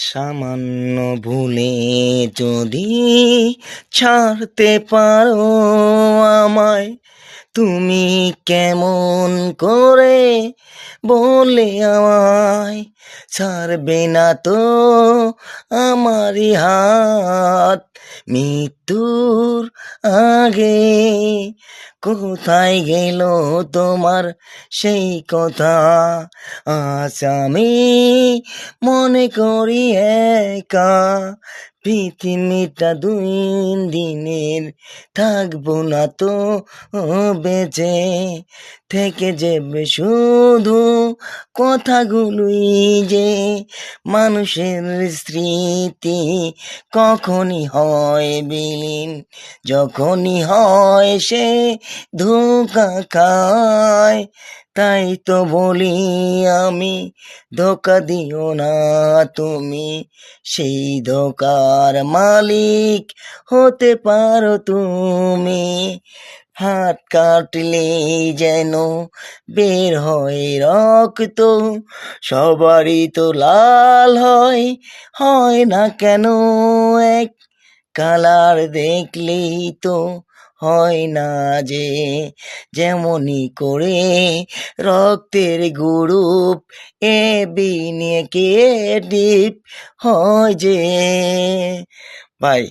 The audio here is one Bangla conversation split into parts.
সামান্য ভুলে যদি ছাড়তে পারো আমায়, তুমি কেমন করে বলে আমায় ছাড়বে না তো আমারই হাত মৃত্যুর আগে। কোথায় গেল তোমার সেই কথা, আজ আমি মনে করি একা। পৃথিবীটা দুই দিনের, থাকবো না তো বেঁচে, থেকে যাবে শুধু কথাগুলোই যে। মানুষের স্মৃতি কখনই হয় বিলীন, যখনই হয় সে ধোঁকা খায়। তাই তো বলি আমি, ধোঁকা দিও না তুমি, সেই ধোঁকার মালিক হতে পারো তুমি। হাত কাটলেই যেন বের হয় রক্ত, সবারই তো লাল হয়, হয় না কেন এক কালার দেখলেই তো হয় না যে। যেমনই করে রক্তের গ্রুপ এ বি নিয়ে কে ডিপ হয় যে। ভাই,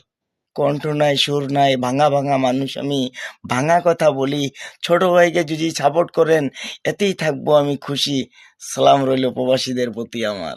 কণ্ঠ নাই, সুর নাই, ভাঙা ভাঙা মানুষ আমি, ভাঙা কথা বলি। ছোট ভাইকে যদি সাপোর্ট করেন, এতেই থাকবো আমি খুশি। সালাম রইল প্রবাসীদের প্রতি আমার।